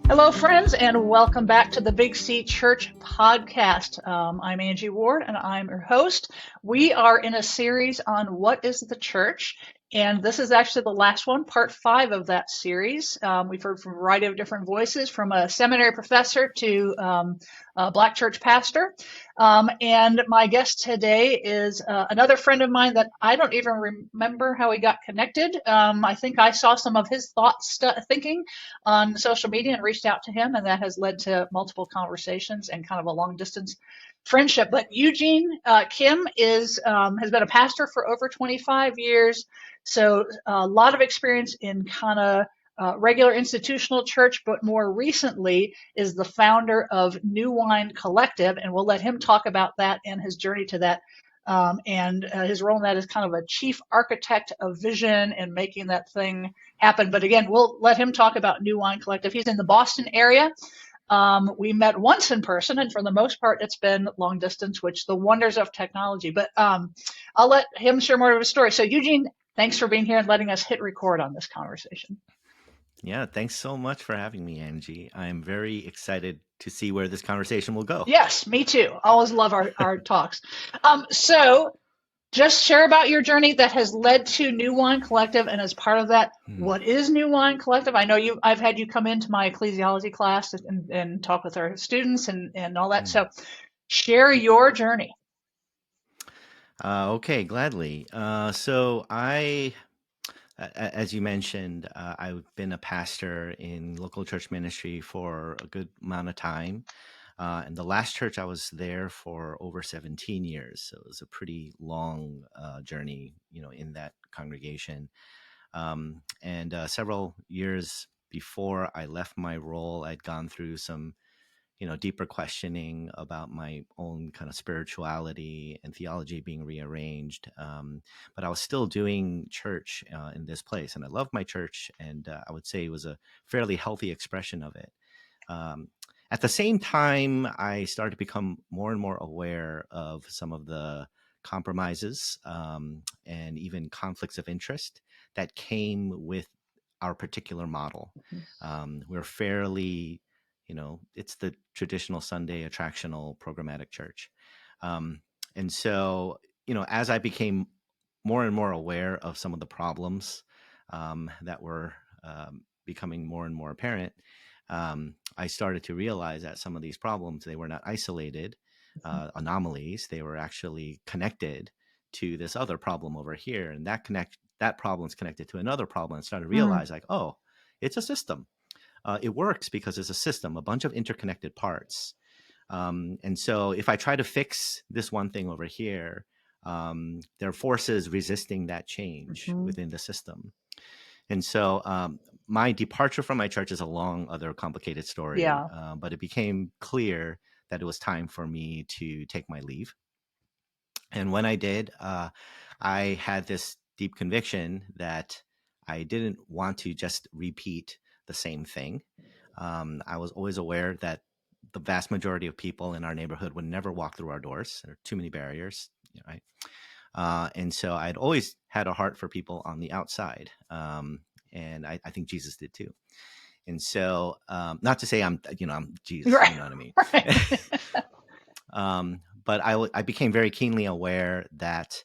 Hello, friends, and welcome back to the Big C Church podcast. I'm Angie Ward, and I'm your host. We are in a series on what is the church, and this is actually the last one, part 5 of that series. We've heard from a variety of different voices, from a seminary professor to a Black church pastor. And my guest today is another friend of mine that I don't even remember how we got connected. I think I saw some of his thinking on social media and reached out to him, and that has led to multiple conversations and kind of a long distance friendship. But Eugene Kim has been a pastor for over 25 years, so a lot of experience in kind of regular institutional church, but more recently is the founder of New Wine Collective, and we'll let him talk about that and his journey to that. And his role in that is kind of a chief architect of vision and making that thing happen. But again, we'll let him talk about New Wine Collective. He's in the Boston area. We met once in person, and for the most part, it's been long distance, which the wonders of technology. But I'll let him share more of his story. So, Eugene, thanks for being here and letting us hit record on this conversation. Yeah, thanks so much for having me, Angie. I'm very excited to see where this conversation will go. Yes, me too. Always love our talks. So just share about your journey that has led to New Wine Collective, and as part of that, what is New Wine Collective? I know I've had you come into my ecclesiology class and talk with our students and all that. So share your journey. Okay, gladly. So as you mentioned, I've been a pastor in local church ministry for a good amount of time. And the last church I was there for over 17 years. So it was a pretty long journey, in that congregation. And several years before I left my role, I'd gone through some deeper questioning about my own kind of spirituality and theology being rearranged. But I was still doing church in this place, and I loved my church, and I would say it was a fairly healthy expression of it. At the same time, I started to become more and more aware of some of the compromises and even conflicts of interest that came with our particular model. We're fairly it's the traditional Sunday attractional programmatic church. And so, as I became more and more aware of some of the problems that were becoming more and more apparent, I started to realize that some of these problems, they were not isolated anomalies. They were actually connected to this other problem over here. And that problem is connected to another problem. And started to realize oh, it's a system. It works because it's a system, a bunch of interconnected parts. And so if I try to fix this one thing over here, there are forces resisting that change within the system. And so my departure from my church is a long, other complicated story. But it became clear that it was time for me to take my leave. And when I did, I had this deep conviction that I didn't want to just repeat the same thing. I was always aware that the vast majority of people in our neighborhood would never walk through our doors. There are too many barriers, right? And so I'd always had a heart for people on the outside. And I think Jesus did too. And so, not to say I'm Jesus, Right. You know what I mean? But I became very keenly aware that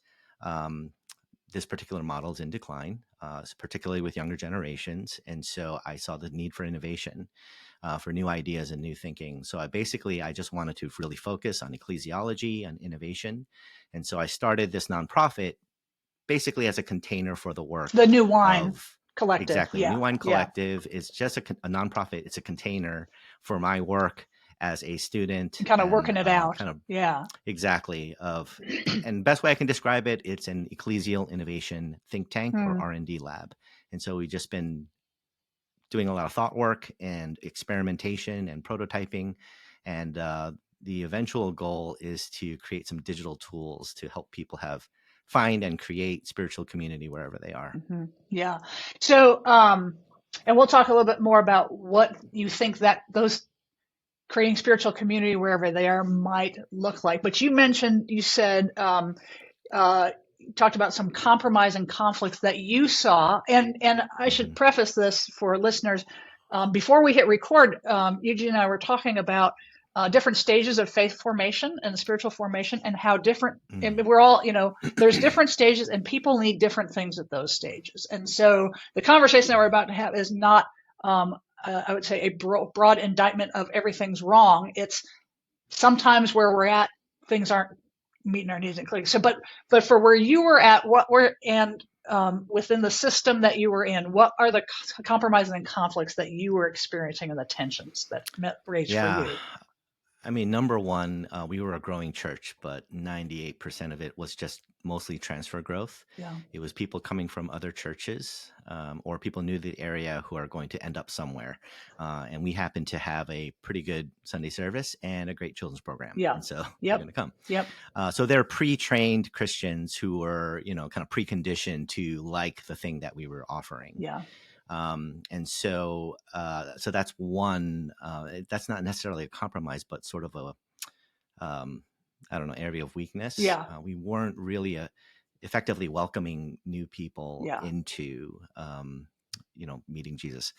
this particular model is in decline, particularly with younger generations. And so I saw the need for innovation, for new ideas and new thinking. So I just wanted to really focus on ecclesiology and innovation. And so I started this nonprofit basically as a container for the work. The New Wine Collective. Exactly. New Wine Collective is just a nonprofit. It's a container for my work as a student, kind of working it out. Exactly. And best way I can describe it, it's an ecclesial innovation think tank or R&D lab. And so we've just been doing a lot of thought work and experimentation and prototyping. And the eventual goal is to create some digital tools to help people find and create spiritual community wherever they are. Yeah. So, and we'll talk a little bit more about what you think that those creating spiritual community wherever they are might look like. But you said, talked about some compromise and conflicts that you saw. And I should preface this for listeners. Before we hit record, Eugene and I were talking about different stages of faith formation and spiritual formation, and how different, and we're all, there's different stages, and people need different things at those stages. And so the conversation that we're about to have is not, I would say, a broad indictment of everything's wrong. It's sometimes where we're at, things aren't meeting our needs and clicking. So, but for where you were at, within the system that you were in, what are the compromises and conflicts that you were experiencing and the tensions that raised for Yeah. you? I mean, number one, we were a growing church, but 98% of it was just mostly transfer growth. Yeah. It was people coming from other churches, or people new to the area who are going to end up somewhere. And we happen to have a pretty good Sunday service and a great children's program. Yeah. And so Yep. they're going to come. Yep. So they're pre-trained Christians who were, kind of preconditioned to like the thing that we were offering. Yeah. And so that's one. That's not necessarily a compromise, but sort of a, I don't know, area of weakness. Yeah. We weren't really effectively welcoming new people Yeah. into, meeting Jesus.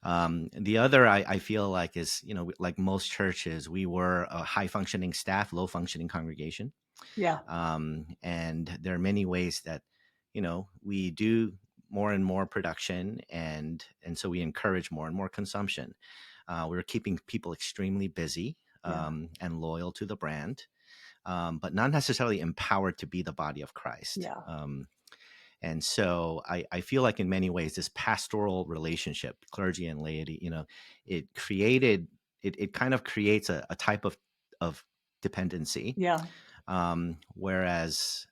The other, I feel like, is, like most churches, we were a high functioning staff, low functioning congregation. Yeah. And there are many ways that, we do more and more production, and so we encourage more and more consumption. We were keeping people extremely busy, and loyal to the brand, but not necessarily empowered to be the body of Christ. Yeah. And so I feel like in many ways this pastoral relationship, clergy and laity, it kind of creates a type of dependency. Yeah. Whereas,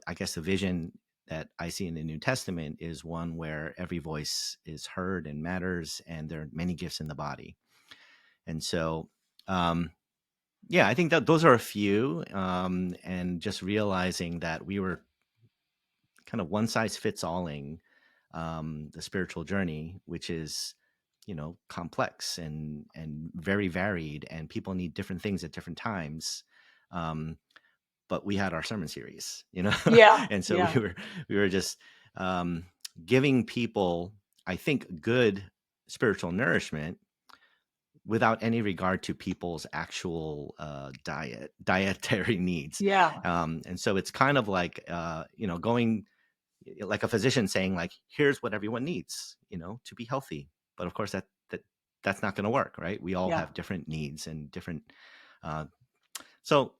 I guess the vision that I see in the New Testament is one where every voice is heard and matters, and there are many gifts in the body. And so, I think that those are a few, and just realizing that we were kind of one size fits alling the spiritual journey, which is, complex and very varied, and people need different things at different times. But we had our sermon series, Yeah. and so Yeah. we were just giving people, I think, good spiritual nourishment without any regard to people's actual dietary needs. Yeah. And so it's kind of like, going like a physician saying, like, here's what everyone needs, to be healthy. But of course that's not going to work, right? We all have different needs and different. So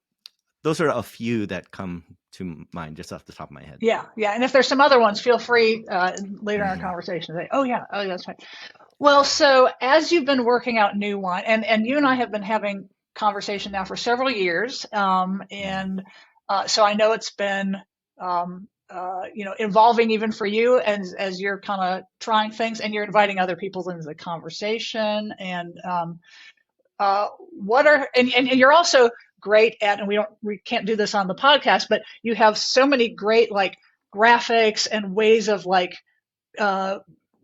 those are a few that come to mind just off the top of my head. Yeah. Yeah. And if there's some other ones, feel free later in our conversation to say, oh, that's right. Well, so as you've been working out new wine, and you and I have been having conversation now for several years, and so I know it's been evolving even for you as you're kind of trying things, and you're inviting other people into the conversation, and and you're also great at, and we can't do this on the podcast, but you have so many great like graphics and ways of like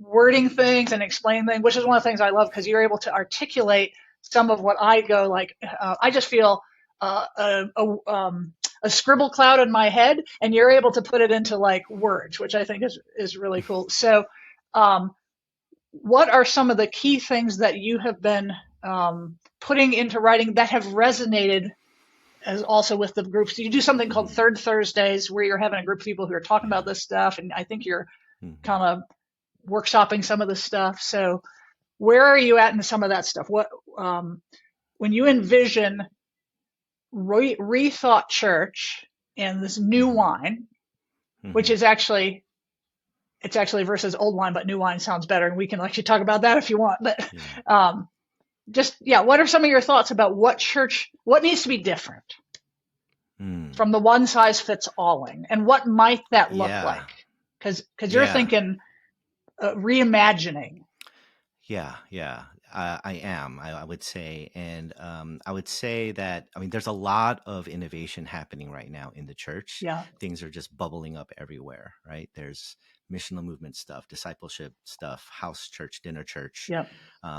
wording things and explaining things, which is one of the things I love, because you're able to articulate some of what I go like. I just feel a scribble cloud in my head, and you're able to put it into like words, which I think is really cool. So, what are some of the key things that you have been putting into writing that have resonated as also with the groups? You do something called Third Thursdays, where you're having a group of people who are talking about this stuff, and I think you're kind of workshopping some of this stuff. So where are you at in some of that stuff? What when you envision rethought church and this new wine, which is actually versus old wine, but new wine sounds better, and we can actually talk about that if you want. But what are some of your thoughts about what needs to be different from the one size fits alling, and what might that look like? Because you're thinking reimagining. Yeah. I am, I would say. And I would say that, there's a lot of innovation happening right now in the church. Yeah. Things are just bubbling up everywhere, right? There's missional movement stuff, discipleship stuff, house church, dinner church. Yep.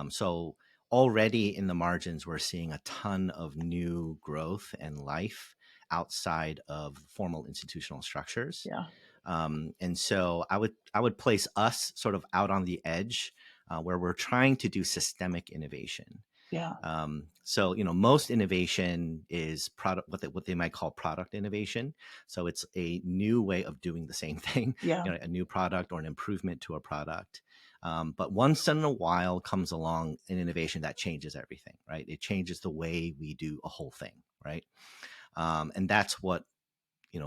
So already in the margins, we're seeing a ton of new growth and life outside of formal institutional structures. Yeah. And so I would place us sort of out on the edge, where we're trying to do systemic innovation. Yeah. So, most innovation is product, what they might call product innovation. So it's a new way of doing the same thing, Yeah. a new product or an improvement to a product. But once in a while comes along an innovation that changes everything, right? It changes the way we do a whole thing, right? And that's what,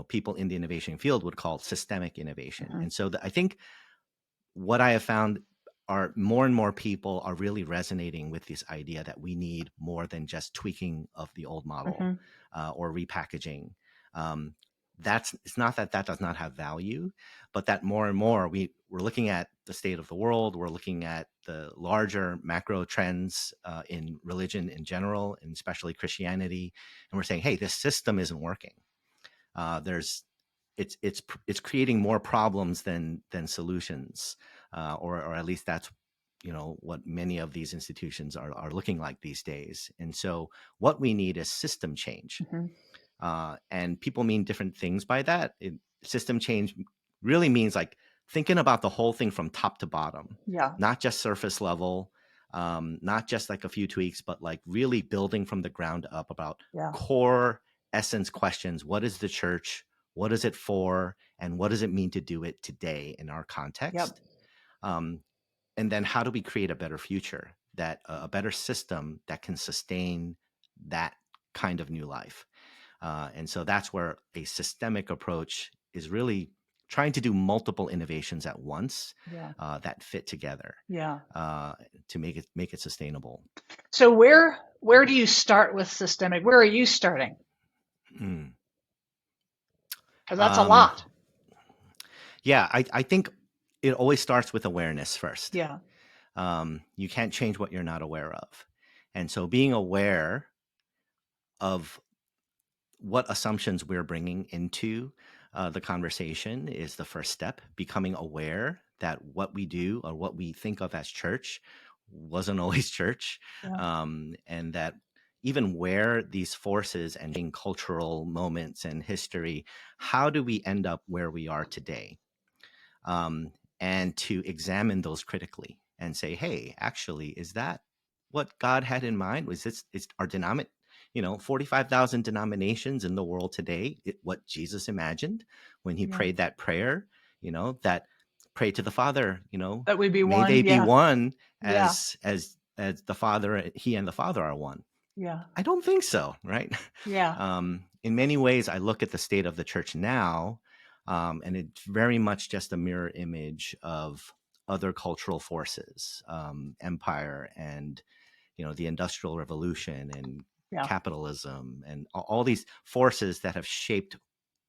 people in the innovation field would call systemic innovation. And so I think what I have found are more and more people are really resonating with this idea that we need more than just tweaking of the old model or repackaging. It's not that does not have value, but that more and more we're looking at the state of the world. We're looking at the larger macro trends in religion in general, and especially Christianity, and we're saying, hey, this system isn't working. It's creating more problems than solutions, or at least that's what many of these institutions are looking like these days. And so what we need is system change. And people mean different things by that. System change really means like thinking about the whole thing from top to bottom, not just surface level, not just like a few tweaks, but like really building from the ground up about core essence questions. What is the church? What is it for? And what does it mean to do it today in our context? And then how do we create a better future, that a better system that can sustain that kind of new life? And so that's where a systemic approach is really trying to do multiple innovations at once that fit together to make it sustainable. So where do you start with systemic? Where are you starting? Because that's a lot. Yeah, I think it always starts with awareness first. Yeah. You can't change what you're not aware of. And so being aware of what assumptions we're bringing into the conversation is the first step. Becoming aware that what we do or what we think of as church wasn't always church. And that even where these forces and in cultural moments and history, how do we end up where we are today? And to examine those critically and say, hey, actually, is that what God had in mind? Was this is our 45,000 denominations in the world today, what Jesus imagined when he prayed that prayer, that pray to the Father, that we be may one. they be one as the Father, he and the Father are one. I don't think so, right? In many ways, I look at the state of the church now, and it's very much just a mirror image of other cultural forces, empire and, the Industrial Revolution and capitalism and all these forces that have shaped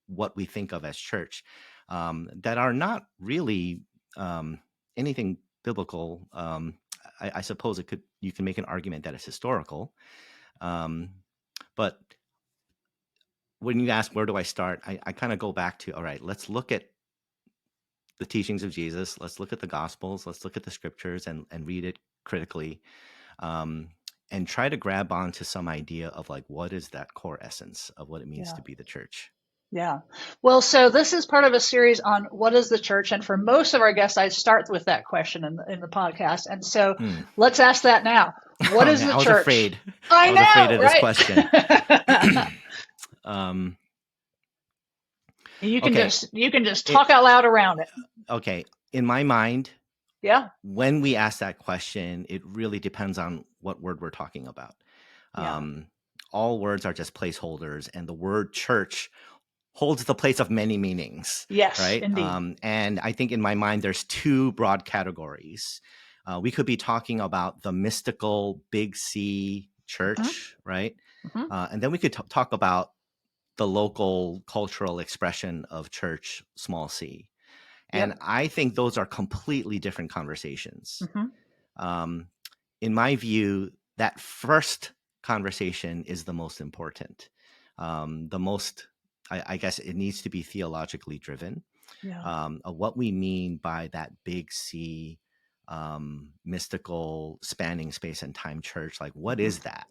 what we think of as church, that are not really anything biblical. I suppose you can make an argument that it's historical. But when you ask, where do I start? I kind of go back to, all right, let's look at the teachings of Jesus. Let's look at the Gospels. Let's look at the scriptures and read it critically, and try to grab onto some idea of like, what is that core essence of what it means to be the church? Yeah. Well, so this is part of a series on what is the church. And for most of our guests, I start with that question in the podcast. And so let's ask that now. What is the church? I was afraid. I was afraid of right? this question. You can just talk out loud around it. Okay. In my mind, yeah, when we ask that question, it really depends on what word we're talking about. All words are just placeholders, and the word church holds the place of many meanings. Yes, right? Indeed. And I think in my mind, there's two broad categories. We could be talking about the mystical big C church, right? And then we could talk about the local cultural expression of church, small c. And I think those are completely different conversations. In my view, that first conversation is the most important. I guess it needs to be theologically driven, of what we mean by that big C, mystical, spanning space and time church. Like, what is that?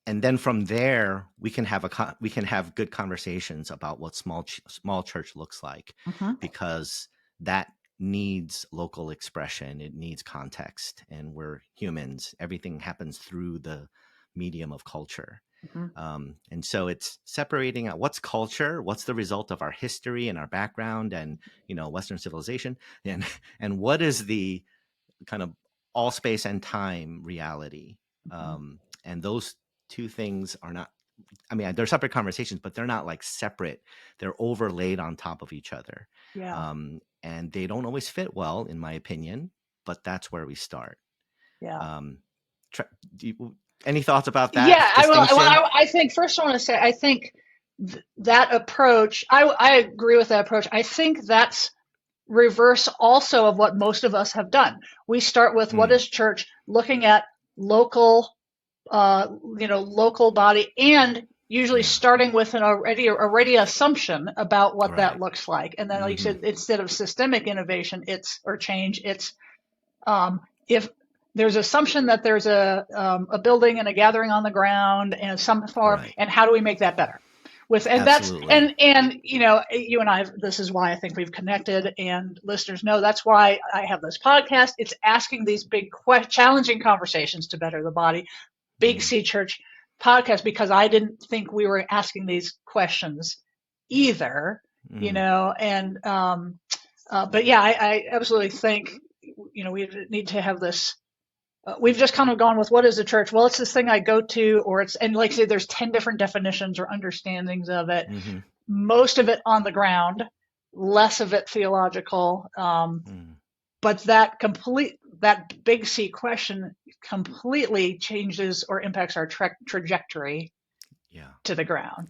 And then from there, we can have good conversations about what small church looks like, because that needs local expression. It needs context, and we're humans. Everything happens through the medium of culture. Mhm. And so it's separating out what's culture, what's the result of our history and our background and, Western civilization, and what is the kind of all space and time reality. Mhm. And those two things are not, I mean, they're separate conversations, but they're not like separate. They're overlaid on top of each other. Yeah. And they don't always fit well, in my opinion, but that's where we start. Yeah. Um, try, do you, any thoughts about that Yeah, I will. distinction? I think first I want to say I think that approach. I agree with that approach. I think that's reverse also of what most of us have done. We start with what Mm, is church, looking at local, local body, and usually yeah, starting with an already assumption about what that right. looks like. And then, like you Hmm. said, instead of systemic innovation, or change, it's if there's assumption that there's a building and a gathering on the ground and some form, Right. and how do we make that better? And that's Absolutely. and you and I, this is why I think we've connected, and listeners know that's why I have this podcast. It's asking these big challenging conversations to better the body. Big Mm, C Church podcast, because I didn't think we were asking these questions either, mm, and but yeah, I absolutely think we need to have this. We've just kind of gone with what is the church? Well, it's this thing I go to, or it's, and like I say, there's 10 different definitions or understandings of it. mm-hmm, Most of it on the ground, less of it theological. mm. But that big C question completely changes or impacts our trajectory Yeah, to the ground.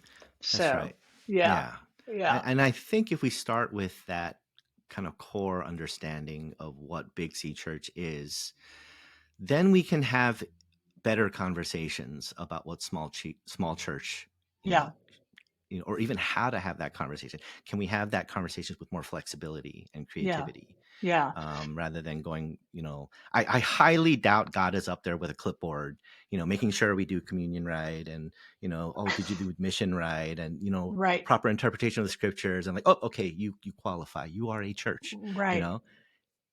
that's So right. yeah, Yeah. yeah, And I think if we start with that kind of core understanding of what Big C Church is, then we can have better conversations about what small church, you yeah, know, or even how to have that conversation. Can we have that conversation with more flexibility and yeah, creativity, yeah. rather than going, I highly doubt God is up there with a clipboard, making sure we do communion right, and, oh, did you do mission right, and, Right, proper interpretation of the scriptures, and like, oh, okay, you qualify, you are a church, you right. know.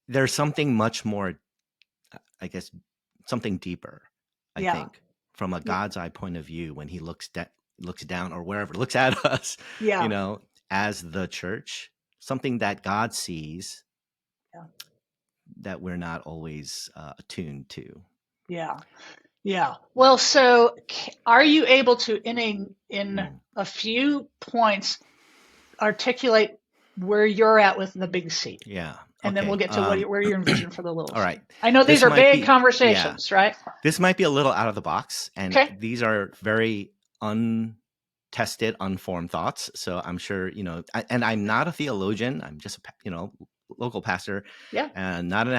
There's something much more, I guess, something deeper, I Yeah, think, from a yeah, God's eye point of view when he looks down or wherever, looks at us, you yeah, know, as the church, something that God sees yeah, that we're not always attuned to. yeah. Yeah. Well, so are you able to, in Mm, a few points, articulate where you're at with the big C? yeah. And then we'll Okay. get to where you envision for the little All right. C. I know these This are might big be, yeah, conversations, right? this might be a little out of the box, and Okay. these are very untested, unformed thoughts. So I'm sure, and I'm not a theologian. I'm just, local pastor, Yeah. and not an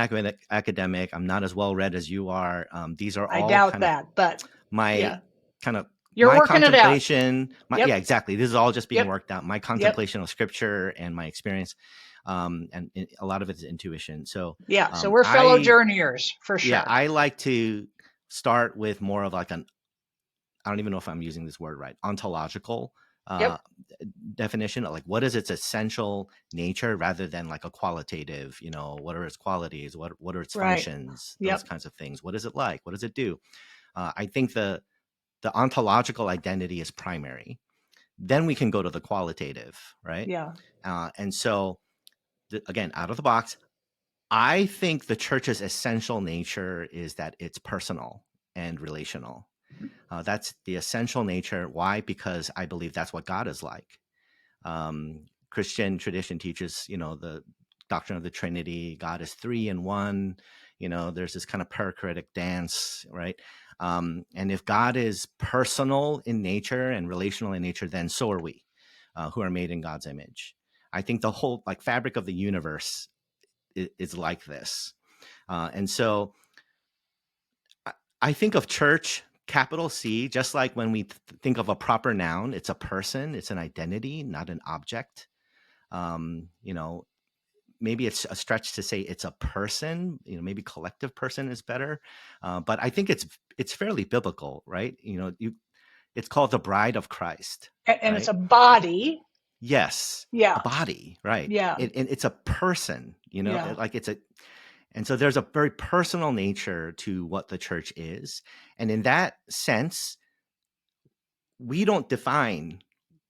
academic. I'm not as well read as you are. These are I all doubt kind of that, but my yeah, kind of you're my working it out. contemplation. Yep. Yeah, exactly. This is all just being Yep. worked out. My Yep. contemplation of scripture and my experience, and a lot of it is intuition. So, Yeah. So we're fellow journeyers for yeah, sure. I like to start with more of like I don't even know if I'm using this word right, ontological uh, Yep. definition of like what is its essential nature, rather than like a qualitative, what are its qualities, what are its Right. functions, those Yep. kinds of things. What is it like? What does it do? I think the ontological identity is primary. Then we can go to the qualitative, right? Yeah. And so, again, out of the box, I think the church's essential nature is that it's personal and relational. That's the essential nature. Why? Because I believe that's what God is like. Christian tradition teaches, the doctrine of the Trinity. God is three in one. There's this kind of perichoretic dance, right? And if God is personal in nature and relational in nature, then so are we, who are made in God's image. I think the whole like fabric of the universe is like this. And so I think of church, capital C, just like when we think of a proper noun, it's a person, it's an identity, not an object. Um, you know, Maybe it's a stretch to say it's a person. Maybe collective person is better, but I think it's fairly biblical, right? It's called the bride of Christ, And it's right? a body. Yes, a Yeah. body, right? Yeah. It's a person, Yeah. like and so there's a very personal nature to what the church is. And in that sense, we don't define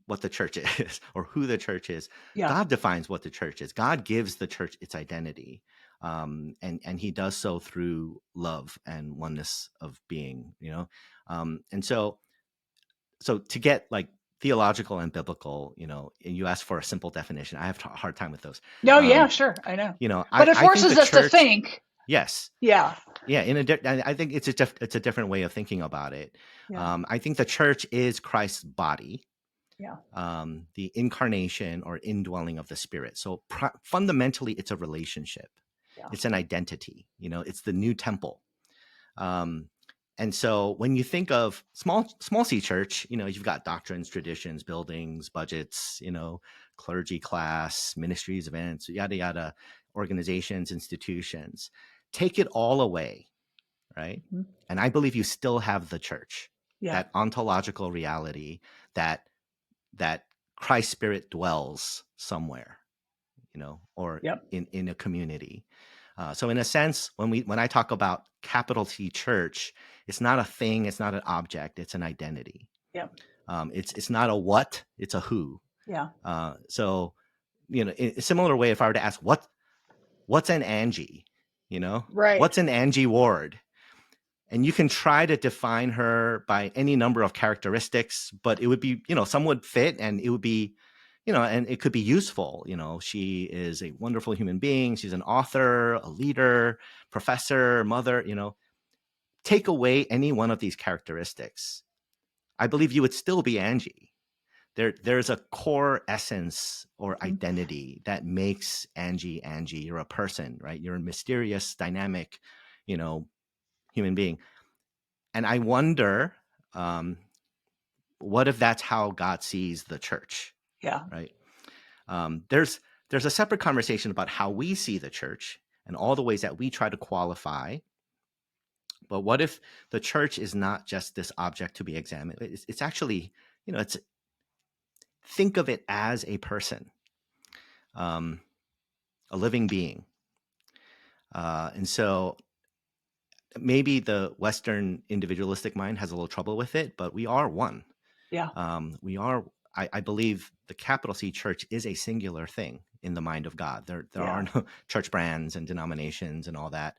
what the church is or who the church is. Yeah. God defines what the church is. God gives the church its identity. And he does so through love and oneness of being, and so to get like theological and biblical, and you ask for a simple definition, I have a hard time with those. No, yeah, Um, sure. I know. But I, it I think forces the us to church, think. yes, Yeah. yeah, I think it's a different way of thinking about it. Yeah. I think the church is Christ's body, Yeah. the incarnation or indwelling of the Spirit. So fundamentally, it's a relationship. Yeah. It's an identity. It's the new temple. Um, and so when you think of small C church, you've got doctrines, traditions, buildings, budgets, clergy class, ministries, events, yada yada, organizations, institutions. Take it all away, right? Mhm. And I believe you still have the church, Yeah. that ontological reality that Christ's Spirit dwells somewhere, or Yep. in a community. So in a sense, when I talk about capital T church, it's not a thing, it's not an object, it's an identity. Yep. It's not a what, it's a who. Yeah. So in a similar way, if I were to ask what's an Angie, Right. what's an Angie Ward, and you can try to define her by any number of characteristics, but it would be, some would fit and it would be, and it could be useful. She is a wonderful human being. She's an author, a leader, professor, mother, take away any one of these characteristics. I believe you would still be Angie. There's a core essence or Mhm. identity that makes Angie. You're a person, right? You're a mysterious, dynamic, human being. And I wonder, what if that's how God sees the church, Yeah. right? There's a separate conversation about how we see the church and all the ways that we try to qualify. But what if the church is not just this object to be examined? It's actually, think of it as a person, a living being. And so maybe the Western individualistic mind has a little trouble with it, but we are one. Yeah. We are. I believe the capital C church is a singular thing in the mind of God. There Yeah. are no church brands and denominations and all that.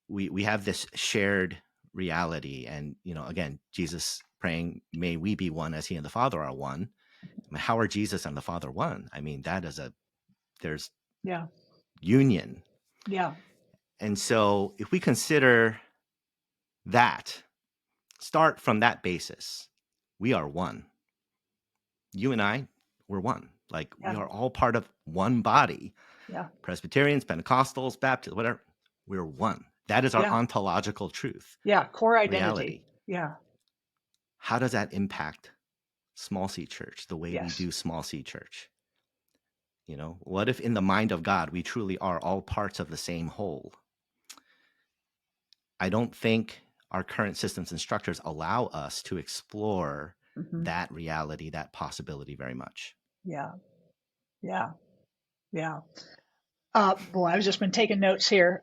We have this shared reality, and again, Jesus praying, "May we be one as He and the Father are one." I mean, how are Jesus and the Father one? I mean, there's Yeah. union, Yeah. and so if we consider that, start from that basis, we are one. You and I, we're one. Like we Yeah. are all part of one body. Yeah. Presbyterians, Pentecostals, Baptists, whatever. We're one. That is our Yeah. ontological truth, Yeah. Core identity. reality. Yeah. How does that impact small C church, the way we Yes. do small C church? What if in the mind of God, we truly are all parts of the same whole? I don't think our current systems and structures allow us to explore Mhm. that reality, that possibility very much. Yeah. Yeah. Yeah. Boy, I've just been taking notes here.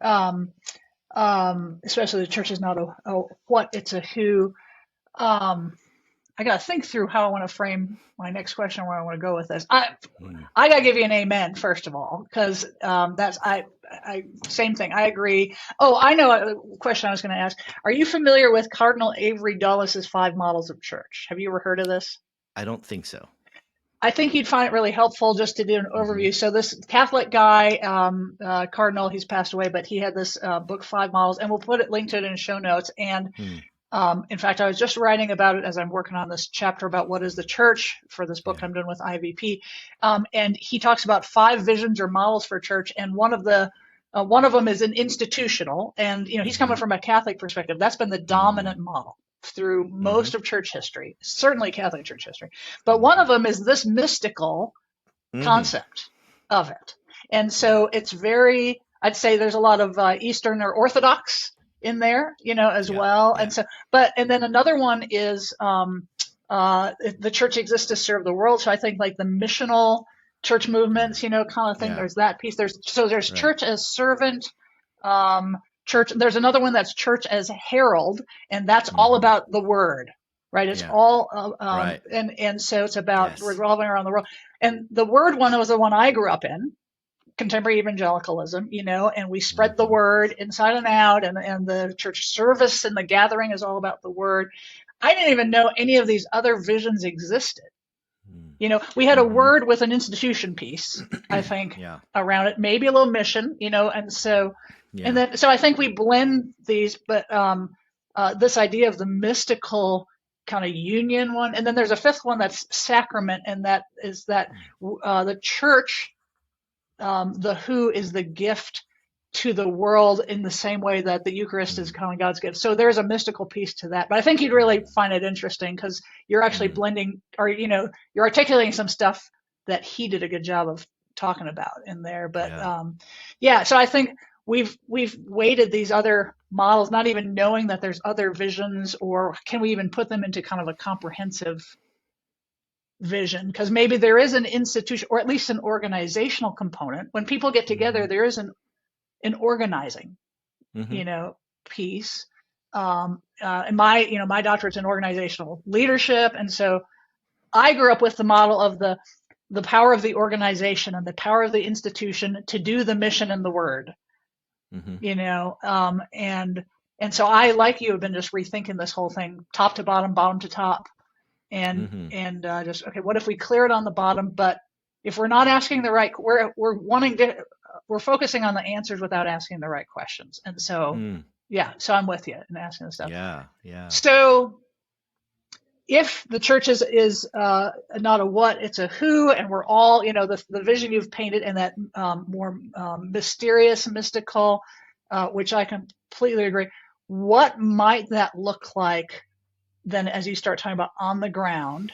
Especially the church is not a what, it's a who. I got to think through how I want to frame my next question, where I want to go with this. I got to give you an amen, first of all, because same thing. I agree. Oh, I know a question I was going to ask. Are you familiar with Cardinal Avery Dulles' 5 models of church? Have you ever heard of this? I don't think so. I think you'd find it really helpful just to do an overview. So this Catholic guy, Cardinal, he's passed away, but he had this book, 5 Models, and we'll put it linked to it in the show notes. And in fact, I was just writing about it as I'm working on this chapter about what is the church for this book I'm doing with IVP. And he talks about 5 visions or models for church, and one of them is an institutional, and he's coming from a Catholic perspective. That's been the dominant model through most of church history, certainly Catholic church history. But one of them is this mystical concept of it. And so it's very, I'd say there's a lot of Eastern or Orthodox in there, as well. And so, and then another one is The church exists to serve the world. So I think like the missional church Yeah. movements, kind of thing. Yeah. There's that piece. There's Right. church as servant, church. There's another one that's church as herald, and that's all Mm-hmm. about the word, right? It's Yeah. all, Right. and so it's about Yes. revolving around the world. And the word one was the one I grew up in, contemporary evangelicalism, and we spread the Mm-hmm. word inside and out, and the church service and the gathering is all about the word. I didn't even know any of these other visions existed. We had a Mm-hmm. word with an institution piece, I think, Yeah. around it, maybe a little mission, and so, and Yeah. then, so I think we blend these, but this idea of the mystical kind of union one, and then there's a fifth one that's sacrament, and that is that the church, the who is the gift to the world in the same way that the Eucharist is Mm. kind of God's gift. So there's a mystical piece to that. But I think you'd really Mm. find it interesting because you're actually Mm. blending, or you're articulating some stuff that he did a good job of talking about in there. But Yeah. yeah, so I think we've weighted these other models, not even knowing that there's other visions, or can we even put them into kind of a comprehensive vision, because maybe there is an institution or at least an organizational component. When people get Mm-hmm. together, there is an organizing, Mm-hmm. piece. And my doctorate's in organizational leadership, and so I grew up with the model of the power of the organization and the power of the institution to do the mission and the word. Mm-hmm. And so I, like you, have been just rethinking this whole thing, top to bottom, bottom to top, and Mm-hmm. just, okay, what if we clear it on the bottom? But if we're not asking the right, we're focusing on the answers without asking the right questions. And so, Mm. yeah, so I'm with you in asking the stuff. Yeah. Yeah. So if the church is not a what, it's a who, and we're all, the vision you've painted, and that more mysterious, mystical, which I completely agree. What might that look like then, as you start talking about on the ground?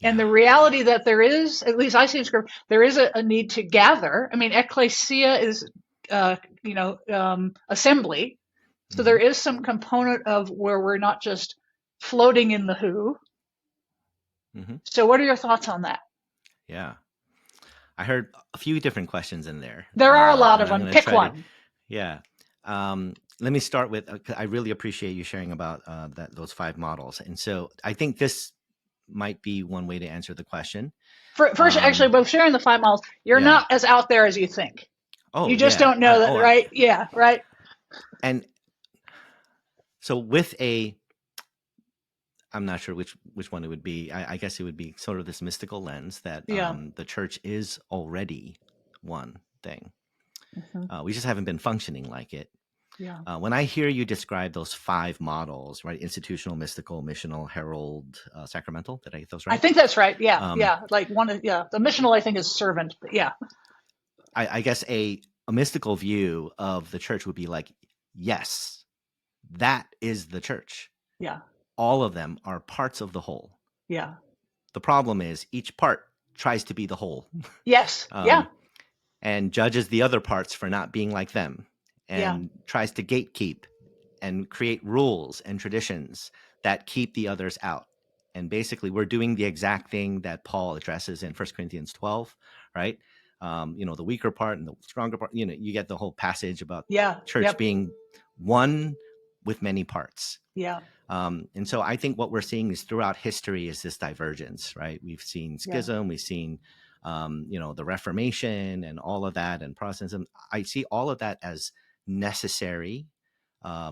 And Yeah. the reality that there is, at least I see in scripture, there is a need to gather. I mean, ecclesia is, assembly. So Mm-hmm. there is some component of where we're not just floating in the who. Mm-hmm. So what are your thoughts on that? Yeah. I heard a few different questions in there, There are a lot and of I'm them. going to Pick try to. one. Yeah. Let me start with. I really appreciate you sharing about those 5 models, and so I think this might be one way to answer the question. First, actually, Um, both sharing the 5 miles, you're yeah. not as out there as you think. Oh, You just yeah. don't know that, right? Yeah, right. And so with I'm not sure which one it would be. I guess it would be sort of this mystical lens that Yeah. the church is already one thing. Hmm. We just haven't been functioning like it. Yeah. When I hear you describe those 5 models, right? Institutional, mystical, missional, herald, sacramental. Did I get those I right? think that's right. Yeah, Um, yeah. Like yeah. The missional, I think, is servant. But yeah, I guess a mystical view of the church would be like, yes, that is the church. yeah, All of them are parts of the whole. yeah. The problem is each part tries to be the whole, Yes. Yeah, um, and judges the other parts for not being like them, yeah, and tries to gatekeep and create rules and traditions that keep the others out. And basically, we're doing the exact thing that Paul addresses in 1 Corinthians 12, right? The weaker part and the stronger part. You get the whole passage about yeah. church Yep. being one with many parts. Yeah, And so I think what we're seeing is throughout history is this divergence, right? We've seen yeah. schism, we've seen, the Reformation and all of that, and Protestantism. I see all of that as necessary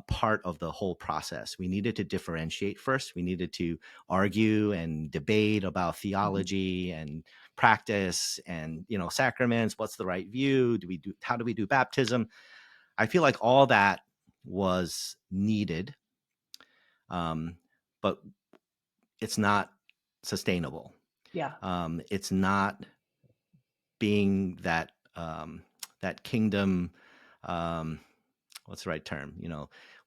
part of the whole process. We needed to differentiate first. We needed to argue and debate about Hmm. theology and practice and sacraments. What's the right view? How do we do baptism? I feel like all that was needed, but it's not sustainable. Yeah, It's not being that kingdom. Um, what's the right term?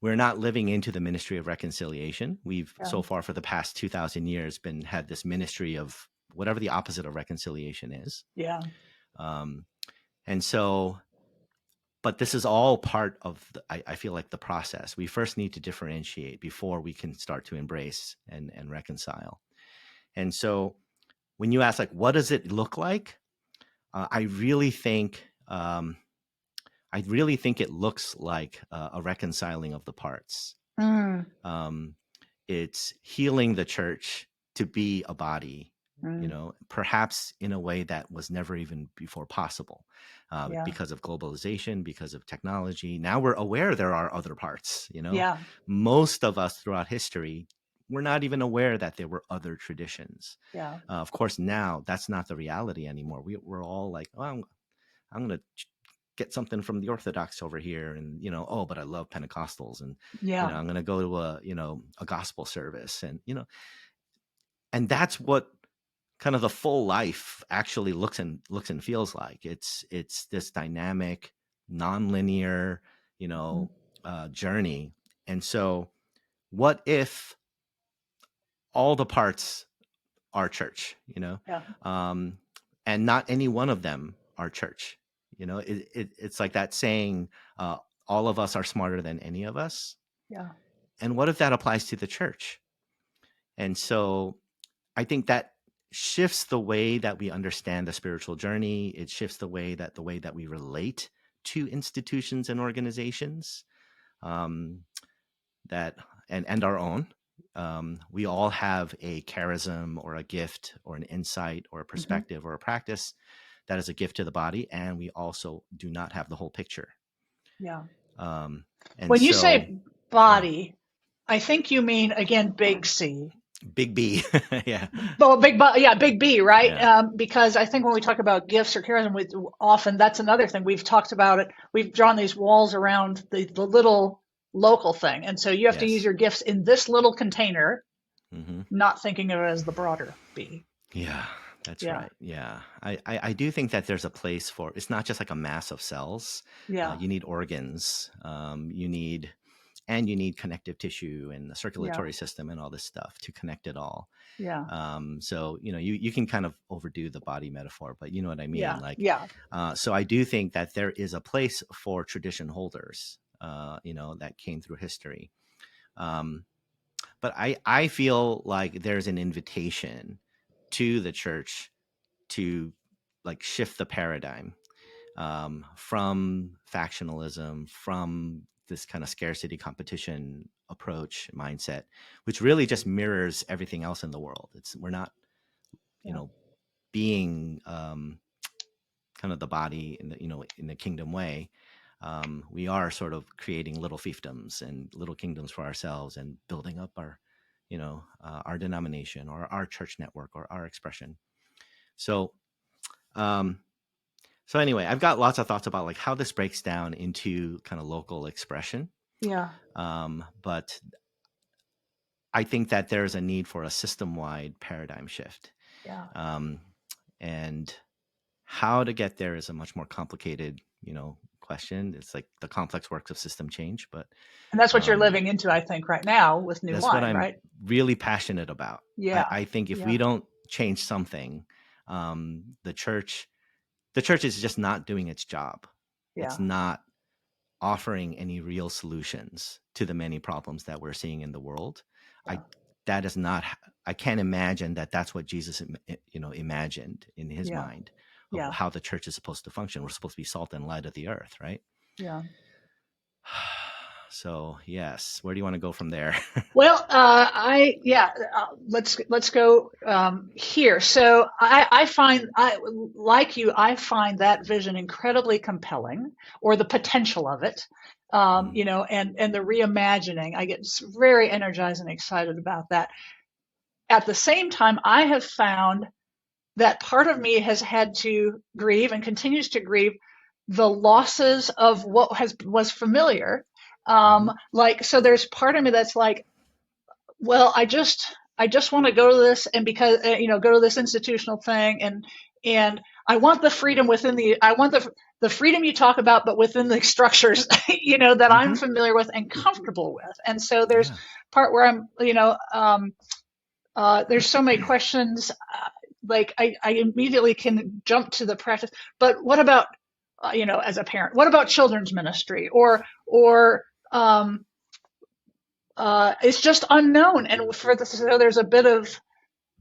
We're not living into the ministry of reconciliation. We've yeah, so far for the past 2,000 years had this ministry of whatever the opposite of reconciliation is. yeah, Um, and so, but this is all part of I feel like the process. We first need to differentiate before we can start to embrace and reconcile. And so when you ask, like, what does it look like? I really think it looks like a reconciling of the parts. Mm, Um, it's healing the church to be a body, mm, perhaps in a way that was never even before possible, yeah, because of globalization, because of technology. Now we're aware there are other parts. yeah, Most of us throughout history were not even aware that there were other traditions. yeah, Of course, now that's not the reality anymore. We're all like, oh, I'm going to get something from the Orthodox over here, and oh, but I love Pentecostals, and yeah, I'm going to go to a gospel service, and that's what kind of the full life actually looks and feels like. It's this dynamic, nonlinear, you mm, know, journey. And so, what if all the parts are church? yeah, Um, and not any one of them are church. It's like that saying, uh, all of us are smarter than any of us. yeah, And what if that applies to the church? And so I think that shifts the way that we understand the spiritual journey. It shifts the way that we relate to institutions and organizations, um, that and our own. We all have a charism or a gift or an insight or a hmm, perspective or a practice that is a gift to the body, and we also do not have the whole picture. yeah. Um, and When you so, say yeah, body, I think you mean again big C. big B, yeah, Well, yeah, big B, right? yeah, Because I think when we talk about gifts or charism, often that's another thing. We've talked about it. We've drawn these walls around the little local thing. And so you have to use yes. your gifts in this little container, Hmm. not thinking of it as the broader B. Yeah, that's Yeah, right. Yeah. I do think that there's a place for it's not just like a mass of cells. yeah, You need organs. You need connective tissue and the yeah, circulatory system and all this stuff to connect it all. yeah, So you can kind of overdo the body metaphor, but you know what I mean. yeah, Like, yeah, so I do think that there is a place for tradition holders, that came through history. Um, but I feel like there's an invitation to the church to like shift the paradigm, from factionalism, from this kind of scarcity competition approach mindset, which really just mirrors everything else in the world. We're not, you yeah, know, being, kind of the body in the kingdom way. We are sort of creating little fiefdoms and little kingdoms for ourselves and building up our denomination or our church network or our expression. So, um, so anyway, I've got lots of thoughts about like how this breaks down into kind of local expression. yeah, But I think that there's a need for a system-wide paradigm shift. yeah. Um, and how to get there is a much more complicated, question. It's like the complex works of system change, but And that's what you're um, living into, I think, right now with New that's what Wine, I'm right? really passionate about. I, Yeah, I think if we yeah, don't change something, the church is just not doing its job. yeah, It's not offering any real solutions to the many problems that we're seeing in the world. I yeah, that is not. I can't imagine that that's what Jesus, imagined in his yeah, mind of yeah, how the church is supposed to function. We're supposed to be salt and light of the earth, right? yeah. So yes, where do you want to go from there? Well, let's go here. So I find I like you. I find that vision incredibly compelling, or the potential of it. Mm, And the reimagining. I get very energized and excited about that. At the same time, I have found that part of me has had to grieve and continues to grieve the losses of what was familiar. mhm, So there's part of me that's like, well, I just want to go to this, and because go to this institutional thing, and I want the freedom I want the freedom you talk about, but within the structures that I'm mhm, familiar with and comfortable with. And so there's yeah, part where there's so many questions. Like I immediately can jump to the practice, but what about as a parent? What about children's ministry, or it's just unknown, and so there's a bit of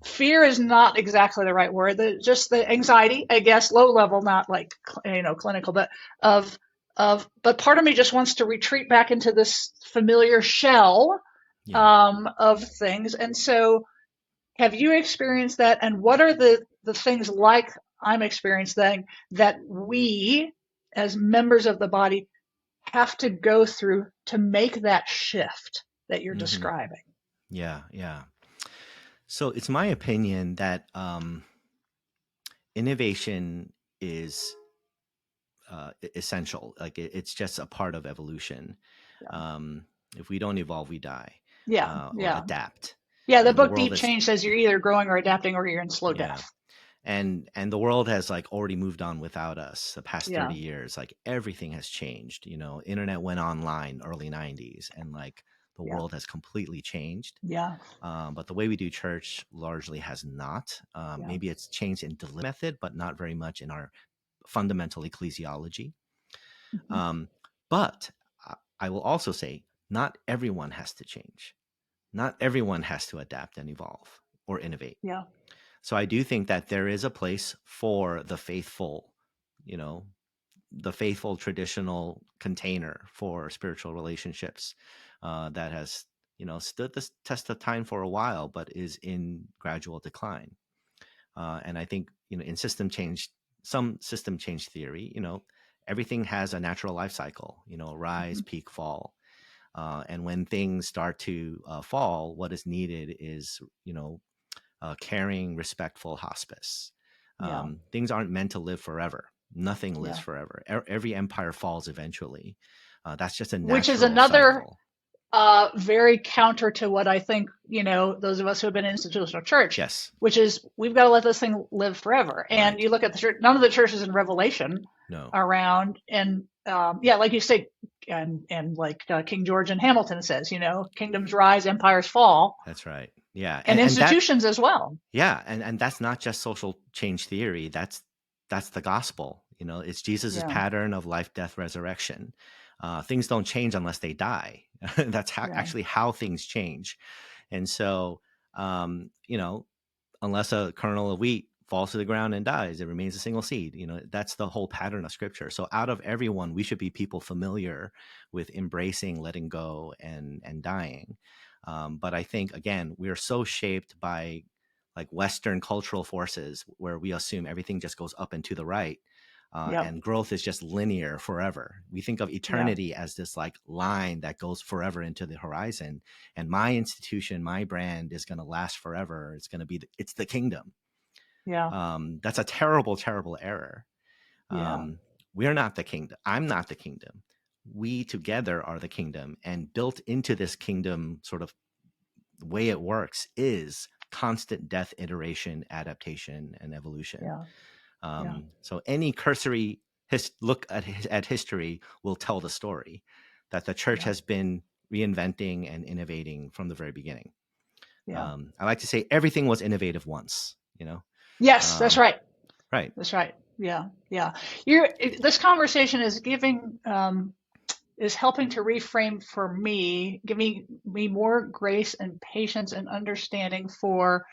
fear is not exactly the right word. Just the anxiety, I guess, low level, not like clinical, but of But part of me just wants to retreat back into this familiar shell Yeah. of things. And so, have you experienced that? And what are the things like I'm experiencing that we, as members of the body, have to go through to make that shift that you're Hmm. describing? Yeah. Yeah. So it's my opinion that innovation is essential. Like it's just a part of evolution. Yeah. Um, if we don't evolve, we die, Yeah. or Yeah. adapt. Yeah, the And the book world Deep is, Change says you're either growing or adapting or you're in slow yeah. death. And the world has like already moved on without us the past Yeah. 30 years. Like everything has changed. Internet went online early 90s, and like the Yeah. world has completely changed. Yeah. But the way we do church largely has not. Yeah. Maybe it's changed in delivery method, but not very much in our fundamental ecclesiology. Mhm. But I will also say, not everyone has to change. Not everyone has to adapt and evolve or innovate. Yeah. So I do think that there is a place for the faithful, you know, the faithful traditional container for spiritual relationships that has, stood the test of time for a while, but is in gradual decline. And I think, in some system change theory, everything has a natural life cycle, rise, Mhm. peak, fall. And when things start to fall, what is needed is, caring, respectful hospice. Yeah. Things aren't meant to live forever. Nothing lives Yeah. forever. Every empire falls eventually. That's just a Which is natural another cycle. very counter to what I think, those of us who have been in institutional church, Yes, which is we've got to let this thing live forever. And right. you look at the church, none of the churches in Revelation No, around, and yeah, like you say, and like King George and Hamilton says, kingdoms rise, empires fall, that's right. Yeah, and and that institutions as well. Yeah, and that's not just social change theory. That's the gospel. It's Jesus's Yeah. pattern of life, death, resurrection. Things don't change unless they die. That's Yeah. actually how things change. And so, unless a kernel of wheat falls to the ground and dies, it remains a single seed. That's the whole pattern of scripture. So out of everyone, we should be people familiar with embracing, letting go, and dying. But I think, again, we are so shaped by like Western cultural forces where we assume everything just goes up and to the right. Yep. And growth is just linear forever. We think of Yeah. eternity as this like line that goes forever into the horizon. And my institution, my brand is going to last forever. It's going to be, it's the kingdom. Yeah. That's a terrible, terrible error. Yeah. We are not the kingdom. I'm not the kingdom. We together are the kingdom, and built into this kingdom sort of the way it works is constant death, iteration, adaptation, and evolution. Yeah. Yeah. So any cursory look at history will tell the story that the church Yeah. has been reinventing and innovating from the very beginning. Yeah. I like to say everything was innovative once, Yes, that's Um, right. right. That's right. Yeah. Yeah. This conversation is is helping to reframe for me, giving me more grace and patience and understanding for,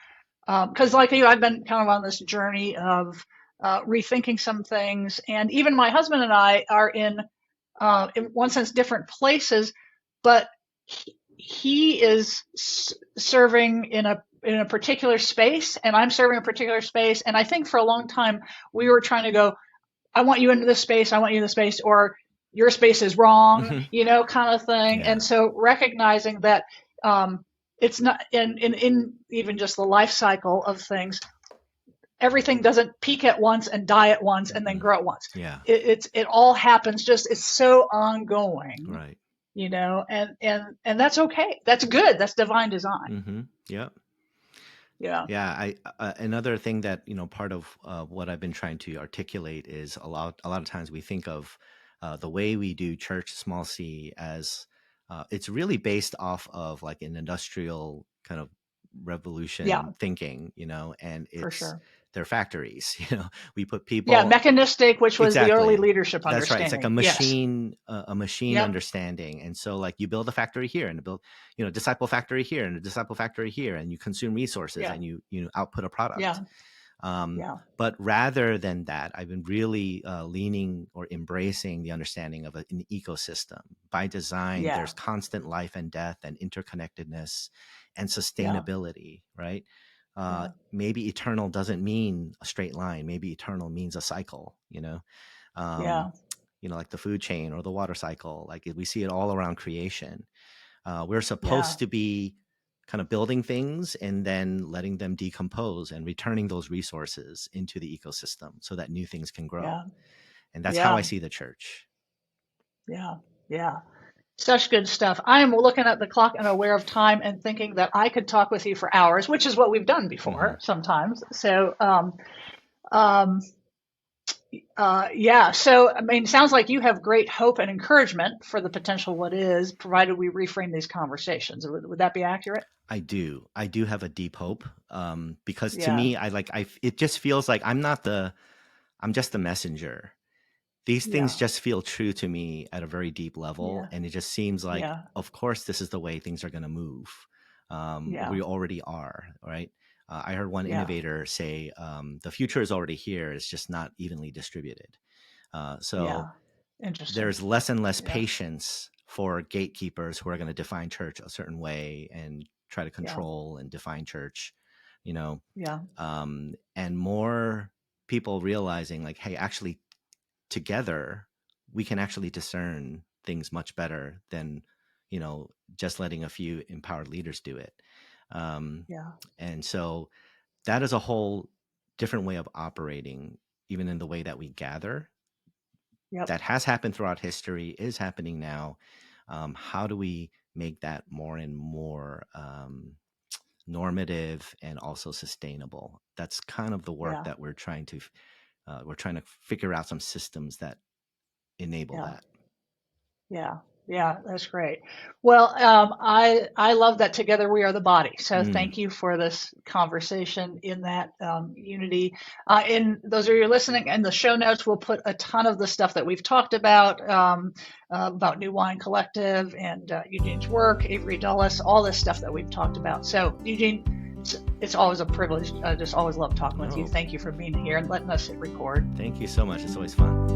because like you, I've been kind of on this journey of rethinking some things, and even my husband and I are in one sense, different places, but he is serving in a particular space, and I'm serving a particular space. And I think for a long time we were trying to go, I want you into this space, I want you in this space, or your space is wrong, Hmm. kind of thing. And Yeah. so recognizing that it's not in even just the life cycle of things, everything doesn't peak at once and die at once and then Mm-mm. grow at once. Yeah. It all happens, just it's so ongoing, Right. and that's okay. That's good. That's divine design. Mm-hmm. Yeah. Yeah. Yeah. Another thing that part of what I've been trying to articulate is a lot of times we think of the way we do church, small c, as it's really based off of like an industrial kind of Yeah, revolution thinking, and for it's sure. they're factories. We put Yeah, people. mechanistic, which was the early Exactly. leadership That's right. It's like a understanding. Yes. machine Yep. understanding. And so like you build a factory here and build, disciple factory here and a disciple factory here, and you consume resources Yeah. and you output a product. Yeah. Yeah. But rather than that, I've been really leaning or embracing the understanding of an ecosystem. By design, Yeah. there's constant life and death and interconnectedness and Yeah. sustainability, right? Yeah. Maybe eternal doesn't mean a straight line. Maybe eternal means a cycle, Yeah. like the food chain or the water cycle. Like we see it all around creation. We're Yeah. supposed to be kind of building things and then letting them decompose and returning those resources into the ecosystem so that new things can grow. Yeah. And that's how I Yeah. see the church. Yeah. Yeah. Such good stuff. I am looking at the clock and aware of time and thinking that I could talk with you for hours, which is what we've done Mm-hmm. before sometimes. So, um, yeah. So, I mean, it sounds like you have great hope and encouragement for the potential what is, provided we reframe these conversations. Would that be accurate? I do have a deep hope, because to Yeah. me, it just feels like I'm just the messenger. These things Yeah. just feel true to me at a very deep level. Yeah. And it just seems like, Yeah. of course, this is the way things are going to move. Yeah. We already are, right? I heard one Yeah. innovator say, the future is already here. It's just not evenly distributed. So Yeah. Interesting. there's less and less Yeah. patience for gatekeepers who are going to define church a certain way and try to Yeah. control and define church, Yeah. and more people realizing like, hey, actually together we can actually discern things much better than just letting a few empowered leaders do it. Yeah. And so that is a whole different way of operating, even in the way that we gather. Yep. That has happened throughout history, is happening now. How do we make that more and more normative and also sustainable? That's kind of the work Yeah. that we're trying to figure out some systems that enable Yeah. that. Yeah. Yeah. That's great. Well, I love that together we are the body. So Mm. thank you for this conversation in that unity. In those of you listening, in the show notes, we'll put a ton of the stuff that we've talked about New Wine Collective and Eugene's work, Avery Dulles, all this stuff that we've talked about. So Eugene, it's always a privilege. I just always love talking with you. Thank you for being here and letting us hit record. Thank you so much. It's always fun.